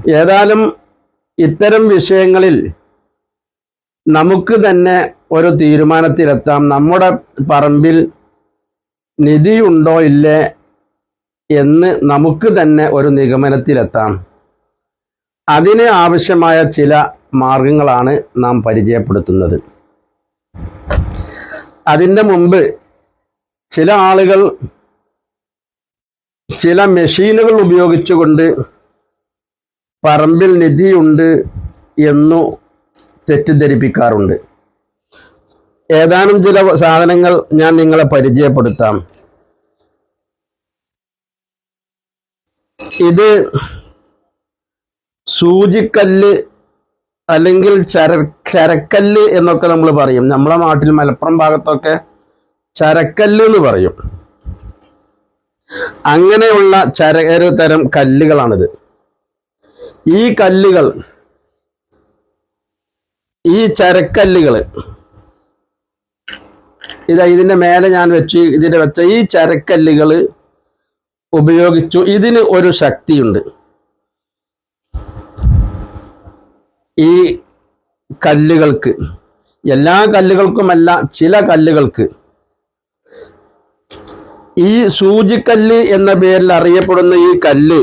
ഏതായാലും ഇത്തരം വിഷയങ്ങളിൽ നമുക്ക് തന്നെ ഒരു തീരുമാനത്തിലെത്താം. നമ്മുടെ പറമ്പിൽ നിധിയുണ്ടോ ഇല്ലേ എന്ന് നമുക്ക് തന്നെ ഒരു നിഗമനത്തിലെത്താം. അതിന് ആവശ്യമായ ചില മാർഗങ്ങളാണ് നാം പരിചയപ്പെടുത്തുന്നത്. അതിൻ്റെ മുമ്പ് ചില ആളുകൾ ചില മെഷീനുകൾ ഉപയോഗിച്ചുകൊണ്ട് പറമ്പിൽ നിധിയുണ്ട് എന്നു തെറ്റിദ്ധരിപ്പിക്കാറുണ്ട്. ഏതാനും ചില സാധനങ്ങൾ ഞാൻ നിങ്ങളെ പരിചയപ്പെടുത്താം. ഇത് സൂചിക്കല്ല് അല്ലെങ്കിൽ ചരക്കല്ല് എന്നൊക്കെ നമ്മൾ പറയും. നമ്മളെ നാട്ടിൽ മലപ്പുറം ഭാഗത്തൊക്കെ ചരക്കല്ല് എന്ന് പറയും. അങ്ങനെയുള്ള ഒരു തരം കല്ലുകളാണിത്. ഈ കല്ലുകൾ, ഈ ചരക്കല്ലുകൾ, ഇതിന്റെ മേലെ ഞാൻ വെച്ച ഈ ചരക്കല്ലുകൾ ഉപയോഗിച്ചു. ഇതിന് ഒരു ശക്തിയുണ്ട്. ഈ കല്ലുകൾക്ക്, എല്ലാ കല്ലുകൾക്കുമല്ല, ചില കല്ലുകൾക്ക്, ഈ സൂചിക്കല്ല് എന്ന പേരിൽ അറിയപ്പെടുന്ന ഈ കല്ല്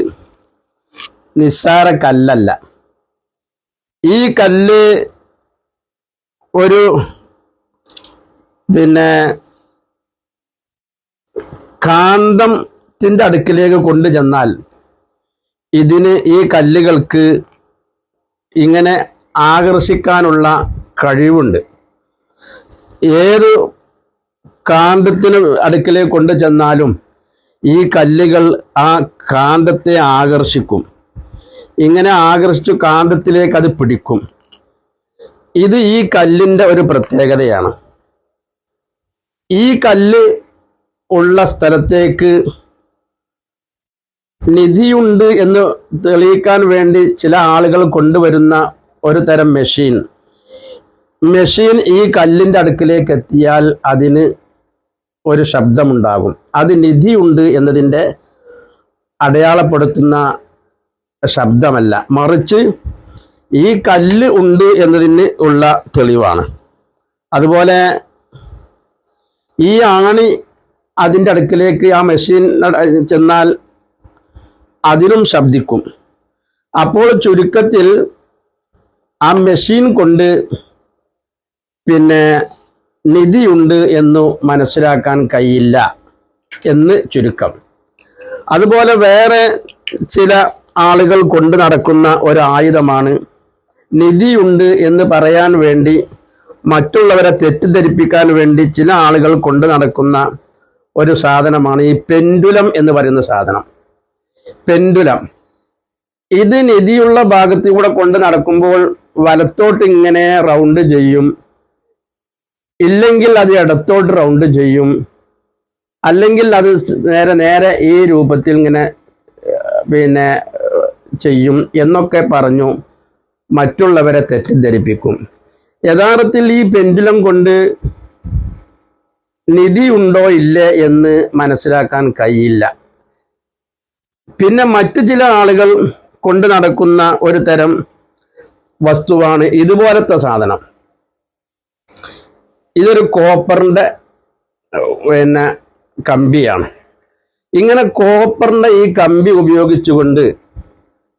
നിസ്സാര കല്ലല്ല. ഈ കല്ല് ഒരു കാന്തത്തിന്റെ അടുക്കിലേക്ക് കൊണ്ടു ചെന്നാൽ ഈ കല്ലുകൾക്ക് ഇങ്ങനെ ആകർഷിക്കാനുള്ള കഴിവുണ്ട്. ഏത് കാന്തത്തിന് അടുക്കിലേക്ക് കൊണ്ടു ചെന്നാലും ഈ കല്ലുകൾ ആ കാന്തത്തെ ആകർഷിക്കും. ഇങ്ങനെ ആകർഷിച്ചു കാന്തത്തിലേക്ക് അത് പിടിക്കും. ഇത് ഈ കല്ലിൻ്റെ ഒരു പ്രത്യേകതയാണ്. ഈ കല്ല് ഉള്ള സ്ഥലത്തേക്ക് നിധിയുണ്ട് എന്ന് തെളിയിക്കാൻ വേണ്ടി ചില ആളുകൾ കൊണ്ടുവരുന്ന ഒരു തരം മെഷീൻ ഈ കല്ലിൻ്റെ അടുക്കിലേക്ക് എത്തിയാൽ അതിന് ഒരു ശബ്ദമുണ്ടാകും. അത് നിധിയുണ്ട് എന്നതിൻ്റെ അടയാളപ്പെടുത്തുന്ന ശബ്ദമല്ല, മറിച്ച് ഈ കല്ല് ഉണ്ട് എന്നതിന് ഉള്ള തെളിവാണ്. അതുപോലെ ഈ ആണി അതിൻ്റെ അടുക്കിലേക്ക് ആ മെഷീൻ ചെന്നാൽ അതിനും ശബ്ദിക്കും. അപ്പോൾ ചുരുക്കത്തിൽ ആ മെഷീൻ കൊണ്ട് നിധിയുണ്ട് എന്ന് മനസ്സിലാക്കാൻ കഴിയില്ല എന്ന് ചുരുക്കം. അതുപോലെ വേറെ ചില ആളുകൾ കൊണ്ട് നടക്കുന്ന ഒരു ആയുധമാണ്, നിധിയുണ്ട് എന്ന് പറയാൻ വേണ്ടി, മറ്റുള്ളവരെ തെറ്റിദ്ധരിപ്പിക്കാൻ വേണ്ടി ചില ആളുകൾ കൊണ്ട് നടക്കുന്ന ഒരു സാധനമാണ് ഈ പെൻഡുലം എന്ന് പറയുന്ന സാധനം. പെൻഡുലം ഇത് നിധിയുള്ള ഭാഗത്തൂടെ കൊണ്ട് നടക്കുമ്പോൾ വലത്തോട്ട് ഇങ്ങനെ റൗണ്ട് ചെയ്യും, ഇല്ലെങ്കിൽ അത് ഇടത്തോട്ട് റൗണ്ട് ചെയ്യും, അല്ലെങ്കിൽ അത് നേരെ ഈ രൂപത്തിൽ ഇങ്ങനെ ചെയ്യും എന്നൊക്കെ പറഞ്ഞു മറ്റുള്ളവരെ തെറ്റിദ്ധരിപ്പിക്കും. യഥാർത്ഥത്തിൽ ഈ പെൻഡുലം കൊണ്ട് നിധി ഉണ്ടോ ഇല്ലേ എന്ന് മനസ്സിലാക്കാൻ കഴിയില്ല. പിന്നെ മറ്റു ചില ആളുകൾ കൊണ്ട് നടക്കുന്ന ഒരു തരം വസ്തുവാണ് ഇതുപോലത്തെ സാധനം. ഇതൊരു കോപ്പറിൻ്റെ കമ്പിയാണ്. ഇങ്ങനെ കോപ്പറിൻ്റെ ഈ കമ്പി ഉപയോഗിച്ചുകൊണ്ട്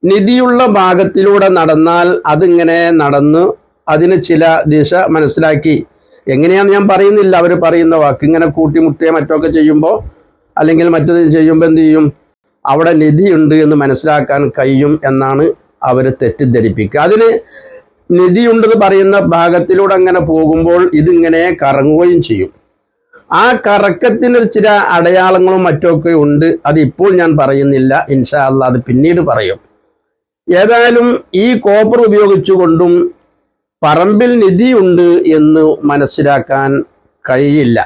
നിധിയുള്ള ഭാഗത്തിലൂടെ നടന്നാൽ അതിങ്ങനെ നടന്ന് അതിന് ചില ദിശ മനസ്സിലാക്കി, എങ്ങനെയാണെന്ന് ഞാൻ പറയുന്നില്ല, അവർ പറയുന്ന വാക്ക് ഇങ്ങനെ കൂട്ടിമുട്ടുകയോ മറ്റൊക്കെ ചെയ്യുമ്പോൾ, അല്ലെങ്കിൽ മറ്റത് ചെയ്യുമ്പോൾ എന്ത് ചെയ്യും, അവിടെ നിധിയുണ്ട് എന്ന് മനസ്സിലാക്കാൻ കഴിയും എന്നാണ് അവർ തെറ്റിദ്ധരിപ്പിക്കുക. അതിന് നിധിയുണ്ടെന്ന് പറയുന്ന ഭാഗത്തിലൂടെ അങ്ങനെ പോകുമ്പോൾ ഇതിങ്ങനെ കറങ്ങുകയും ചെയ്യും. ആ കറക്കത്തിന് ചില അടയാളങ്ങളും മറ്റൊക്കെ ഉണ്ട്. അതിപ്പോൾ ഞാൻ പറയുന്നില്ല, ഇൻഷാ അല്ലാഹ് അത് പിന്നീട് പറയും. ഏതായാലും ഈ കോപ്പർ ഉപയോഗിച്ചുകൊണ്ടും പറമ്പിൽ നിധിയുണ്ട് എന്ന് മനസ്സിലാക്കാൻ കഴിയില്ല.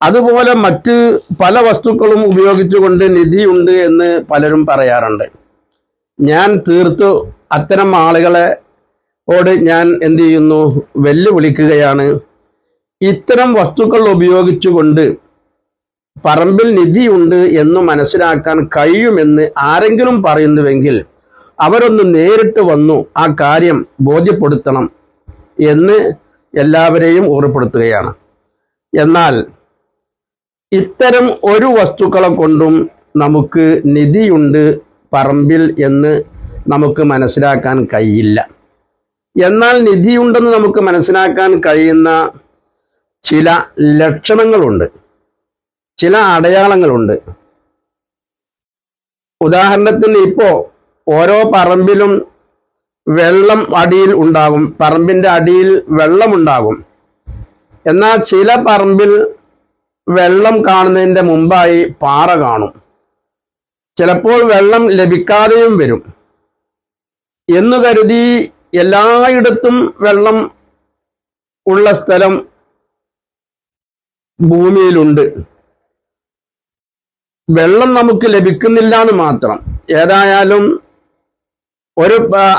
അതുപോലെ മറ്റ് പല വസ്തുക്കളും ഉപയോഗിച്ചുകൊണ്ട് നിധിയുണ്ട് എന്ന് പലരും പറയാറുണ്ട്. ഞാൻ തീർത്തു അത്തരം ആളുകളോട് ഞാൻ എന്ത് ചെയ്യുന്നു, വെല്ലുവിളിക്കുകയാണ്. ഇത്തരം വസ്തുക്കൾ ഉപയോഗിച്ചുകൊണ്ട് പറമ്പിൽ നിധിയുണ്ട് എന്ന് മനസ്സിലാക്കാൻ കഴിയുമെന്ന് ആരെങ്കിലും പറയുന്നുവെങ്കിൽ അവരൊന്ന് നേരിട്ട് വന്നു ആ കാര്യം ബോധ്യപ്പെടുത്തണം എന്ന് എല്ലാവരെയും ഓർമ്മപ്പെടുത്തുകയാണ്. എന്നാൽ ഇത്തരം ഒരു വസ്തുക്കളെ കൊണ്ടും നമുക്ക് നിധിയുണ്ട് പറമ്പിൽ എന്ന് നമുക്ക് മനസ്സിലാക്കാൻ കഴിയില്ല. എന്നാൽ നിധിയുണ്ടെന്ന് നമുക്ക് മനസ്സിലാക്കാൻ കഴിയുന്ന ചില ലക്ഷണങ്ങളുണ്ട്, ചില അടയാളങ്ങളുണ്ട്. ഉദാഹരണത്തിന് ഇപ്പോൾ ഓരോ പറമ്പിലും വെള്ളം അടിയിൽ ഉണ്ടാകും, പറമ്പിൻ്റെ അടിയിൽ വെള്ളമുണ്ടാകും. എന്നാൽ ചില പറമ്പിൽ വെള്ളം കാണുന്നതിൻ്റെ മുമ്പായി പാറ കാണും. ചിലപ്പോൾ വെള്ളം ലഭിക്കാതെയും വരും. എന്നു കരുതി എല്ലായിടത്തും വെള്ളം ഉള്ള സ്ഥലം ഭൂമിയിലുണ്ട്. വെള്ളം നമുക്ക് ലഭിക്കുന്നില്ല എന്ന് മാത്രം. ഏതായാലും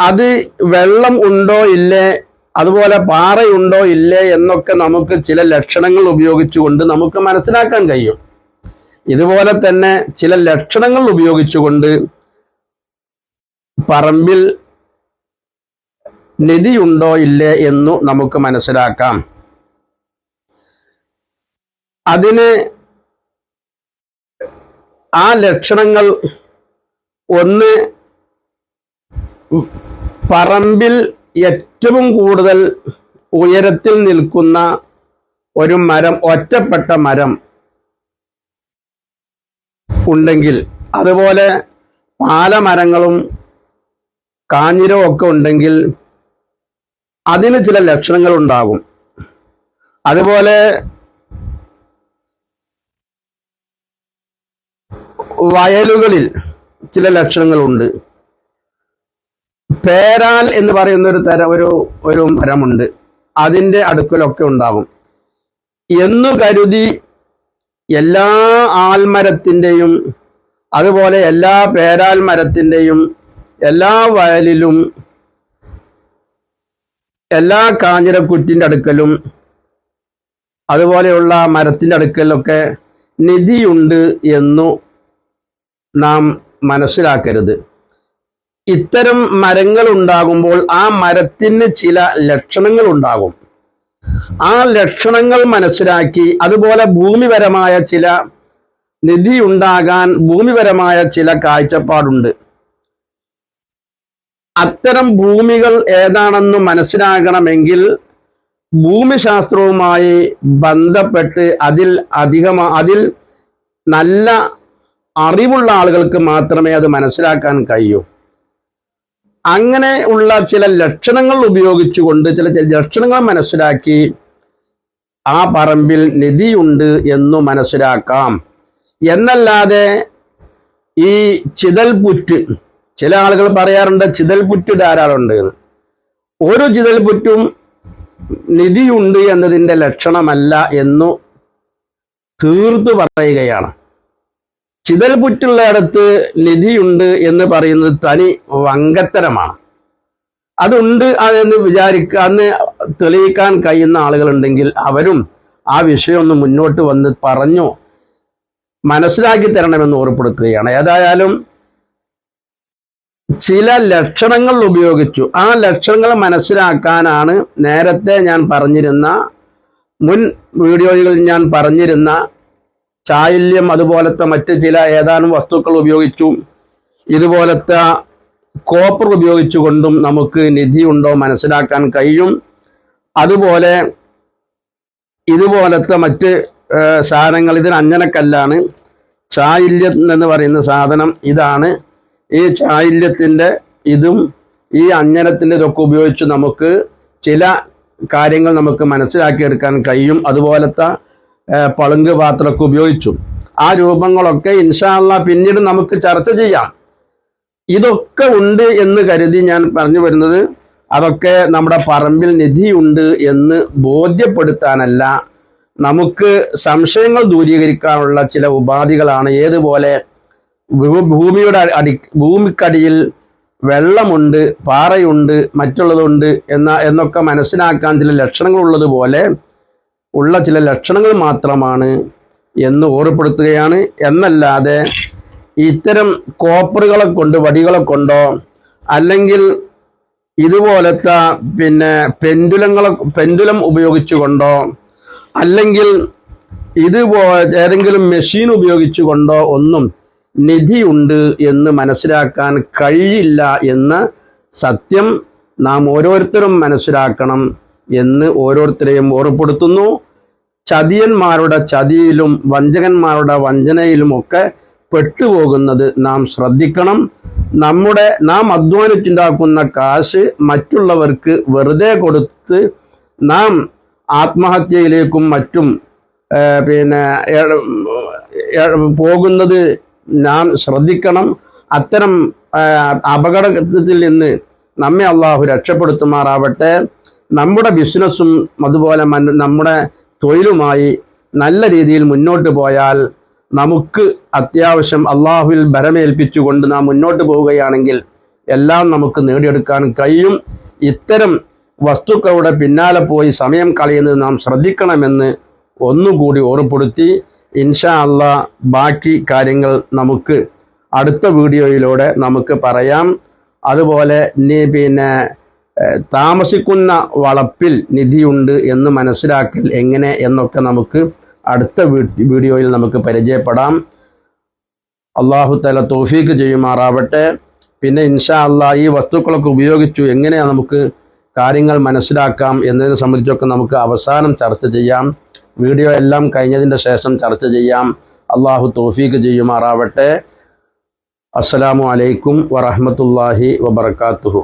അത് വെള്ളം ഉണ്ടോ ഇല്ലേ, അതുപോലെ പാറയുണ്ടോ ഇല്ലേ എന്നൊക്കെ നമുക്ക് ചില ലക്ഷണങ്ങൾ ഉപയോഗിച്ചുകൊണ്ട് നമുക്ക് മനസ്സിലാക്കാൻ കഴിയും. ഇതുപോലെ തന്നെ ചില ലക്ഷണങ്ങൾ ഉപയോഗിച്ചുകൊണ്ട് പറമ്പിൽ നിധിയുണ്ടോ ഇല്ലേ എന്നു നമുക്ക് മനസ്സിലാക്കാം. അതിന് ആ ലക്ഷണങ്ങൾ ഒന്ന്, പറമ്പിൽ ഏറ്റവും കൂടുതൽ ഉയരത്തിൽ നിൽക്കുന്ന ഒരു മരം, ഒറ്റപ്പെട്ട മരം ഉണ്ടെങ്കിൽ, അതുപോലെ പാലമരങ്ങളും കാഞ്ഞിരവും ഒക്കെ ഉണ്ടെങ്കിൽ അതിന് ചില ലക്ഷണങ്ങൾ ഉണ്ടാകും. അതുപോലെ വയലുകളിൽ ചില ലക്ഷണങ്ങളുണ്ട്. പേരാൽ എന്ന് പറയുന്ന ഒരു മരമുണ്ട്, അതിൻ്റെ അടുക്കലൊക്കെ ഉണ്ടാകും. എന്നു കരുതി എല്ലാ ആൽമരത്തിൻ്റെയും അതുപോലെ എല്ലാ പേരാൽ മരത്തിൻ്റെയും എല്ലാ വയലിലും എല്ലാ കാഞ്ഞിരക്കുറ്റിൻ്റെ അടുക്കലും അതുപോലെയുള്ള മരത്തിൻ്റെ അടുക്കലൊക്കെ നിധിയുണ്ട് എന്നു നാം മനസ്സിലാക്കരുത്. ഇത്തരം മരങ്ങൾ ഉണ്ടാകുമ്പോൾ ആ മരത്തിന് ചില ലക്ഷണങ്ങൾ ഉണ്ടാകും. ആ ലക്ഷണങ്ങൾ മനസ്സിലാക്കി, അതുപോലെ ഭൂമിപരമായ ചില നിധി ഉണ്ടാകാൻ ഭൂമിപരമായ ചില കാഴ്ചപ്പാടുണ്ട്. അത്തരം ഭൂമികൾ ഏതാണെന്ന് മനസ്സിലാകണമെങ്കിൽ ഭൂമിശാസ്ത്രവുമായി ബന്ധപ്പെട്ട് അതിൽ നല്ല അറിവുള്ള ആളുകൾക്ക് മാത്രമേ അത് മനസ്സിലാക്കാൻ കഴിയൂ. അങ്ങനെ ഉള്ള ചില ലക്ഷണങ്ങൾ ഉപയോഗിച്ചുകൊണ്ട് ചില ലക്ഷണങ്ങൾ മനസ്സിലാക്കി ആ പറമ്പിൽ നിധിയുണ്ട് എന്നു മനസ്സിലാക്കാം. എന്നല്ലാതെ ഈ ചിതൽപുറ്റ്, ചില ആളുകൾ പറയാറുണ്ട് ചിതൽപുറ്റ് ധാരാളം ഉണ്ട് എന്ന്. ഒരു ചിതൽപുറ്റും നിധിയുണ്ട് എന്നതിൻ്റെ ലക്ഷണമല്ല എന്നു തീർത്തു പറയുകയാണ്. ചിതൽപുറ്റുള്ളയിടത്ത് നിധിയുണ്ട് എന്ന് പറയുന്നത് തനി വങ്കത്തരമാണ്. അതുണ്ട് എന്ന് അന്ന് തെളിയിക്കാൻ കഴിയുന്ന ആളുകളുണ്ടെങ്കിൽ അവരും ആ വിഷയം ഒന്ന് മുന്നോട്ട് വന്ന് പറഞ്ഞു മനസ്സിലാക്കി തരണമെന്ന് ഓർമ്മപ്പെടുത്തുകയാണ്. ഏതായാലും ചില ലക്ഷണങ്ങൾ ഉപയോഗിച്ചു ആ ലക്ഷണങ്ങൾ മനസ്സിലാക്കാനാണ് നേരത്തെ ഞാൻ പറഞ്ഞിരുന്ന, മുൻ വീഡിയോകളിൽ ഞാൻ പറഞ്ഞിരുന്ന ചായല്യം, അതുപോലത്തെ മറ്റ് ചില ഏതാനും വസ്തുക്കൾ ഉപയോഗിച്ചും ഇതുപോലത്തെ കോപ്പർ ഉപയോഗിച്ചുകൊണ്ടും നമുക്ക് നിധിയുണ്ടോ മനസ്സിലാക്കാൻ കഴിയും. അതുപോലെ ഇതുപോലത്തെ മറ്റ് സാധനങ്ങൾ, ഇതിന് അഞ്ഞനക്കല്ലാണ് ചായല്യം എന്ന് പറയുന്ന സാധനം. ഇതാണ് ഈ ചായല്യത്തിൻ്റെ ഇതും ഈ അഞ്ഞനത്തിൻ്റെ ഇതൊക്കെ ഉപയോഗിച്ച് നമുക്ക് ചില കാര്യങ്ങൾ നമുക്ക് മനസ്സിലാക്കിയെടുക്കാൻ കഴിയും. അതുപോലത്തെ പളുങ്ക് പാത്രമൊക്കെ ഉപയോഗിച്ചു ആ രൂപങ്ങളൊക്കെ ഇൻഷാ അല്ലാഹ് പിന്നീട് നമുക്ക് ചർച്ച ചെയ്യാം. ഇതൊക്കെ ഉണ്ട് എന്ന് കരുതി ഞാൻ പറഞ്ഞു വരുന്നത് അതൊക്കെ നമ്മുടെ പറമ്പിൽ നിധിയുണ്ട് എന്ന് ബോധ്യപ്പെടുത്താനല്ല, നമുക്ക് സംശയങ്ങൾ ദൂരീകരിക്കാനുള്ള ചില ഉപാധികളാണ്. ഏതുപോലെ ഭൂമിക്കടിയിൽ വെള്ളമുണ്ട്, പാറയുണ്ട്, മറ്റുള്ളതുണ്ട് എന്നൊക്കെ മനസ്സിലാക്കാൻ ചില ലക്ഷണങ്ങൾ ഉള്ളതുപോലെ ഉള്ള ചില ലക്ഷണങ്ങൾ മാത്രമാണ് എന്ന് ഓർമ്മപ്പെടുത്തുകയാണ്. എന്നല്ലാതെ ഇത്തരം കോപ്പറുകളെ കൊണ്ട്, വടികളെ കൊണ്ടോ അല്ലെങ്കിൽ ഇതുപോലത്തെ പിന്നെ പെൻഡുലം ഉപയോഗിച്ചുകൊണ്ടോ അല്ലെങ്കിൽ ഏതെങ്കിലും മെഷീൻ ഉപയോഗിച്ചുകൊണ്ടോ ഒന്നും നിധിയുണ്ട് എന്ന് മനസ്സിലാക്കാൻ കഴിയില്ല എന്ന സത്യം നാം ഓരോരുത്തരും മനസ്സിലാക്കണം എന്ന് ഓരോരുത്തരെയും ഓർമ്മപ്പെടുത്തുന്നു. ചതിയന്മാരുടെ ചതിയിലും വഞ്ചകന്മാരുടെ വഞ്ചനയിലുമൊക്കെ പെട്ടുപോകുന്നത് നാം ശ്രദ്ധിക്കണം. നാം അധ്വാനിച്ചുണ്ടാക്കുന്ന കാശ് മറ്റുള്ളവർക്ക് വെറുതെ കൊടുത്ത് നാം ആത്മഹത്യയിലേക്കും മറ്റും പോകുന്നത് നാം ശ്രദ്ധിക്കണം. അത്തരം അപകടത്തിൽ നിന്ന് നമ്മെ അള്ളാഹു രക്ഷപ്പെടുത്തുമാറാവട്ടെ. നമ്മുടെ ബിസിനസ്സും അതുപോലെ നമ്മുടെ തൊഴിലുമായി നല്ല രീതിയിൽ മുന്നോട്ട് പോയാൽ നമുക്ക് അത്യാവശ്യം അള്ളാഹുവിൽ ഭരമേൽപ്പിച്ചുകൊണ്ട് നാം മുന്നോട്ട് പോവുകയാണെങ്കിൽ എല്ലാം നമുക്ക് നേടിയെടുക്കാൻ കഴിയും. ഇത്തരം വസ്തുക്കളുടെ പിന്നാലെ പോയി സമയം കളയുന്നത് നാം ശ്രദ്ധിക്കണമെന്ന് ഒന്നുകൂടി ഓർമ്മപ്പെടുത്തി ഇൻഷാ അള്ളാഹ് ബാക്കി കാര്യങ്ങൾ നമുക്ക് അടുത്ത വീഡിയോയിലൂടെ നമുക്ക് പറയാം. അതുപോലെ താമസിക്കുന്ന വളപ്പിൽ നിധിയുണ്ട് എന്ന് മനസ്സിലാക്കൽ എങ്ങനെ എന്നൊക്കെ നമുക്ക് അടുത്ത വീഡിയോയിൽ നമുക്ക് പരിചയപ്പെടാം. അള്ളാഹു തആല തൗഫീഖ് ചെയ്യുമാറാവട്ടെ. പിന്നെ ഇൻഷാ അള്ളാഹ് ഈ വസ്തുക്കളൊക്കെ ഉപയോഗിച്ചു എങ്ങനെയാണ് നമുക്ക് കാര്യങ്ങൾ മനസ്സിലാക്കാം എന്നതിനെ സംബന്ധിച്ചൊക്കെ നമുക്ക് അവസാനം ചർച്ച ചെയ്യാം. വീഡിയോ എല്ലാം കഴിഞ്ഞതിൻ്റെ ശേഷം ചർച്ച ചെയ്യാം. അള്ളാഹു തൗഫീഖ് ചെയ്യുമാറാവട്ടെ. അസ്സലാമു അലൈക്കും വറഹ്മത്തുള്ളാഹി വബറകാതുഹു.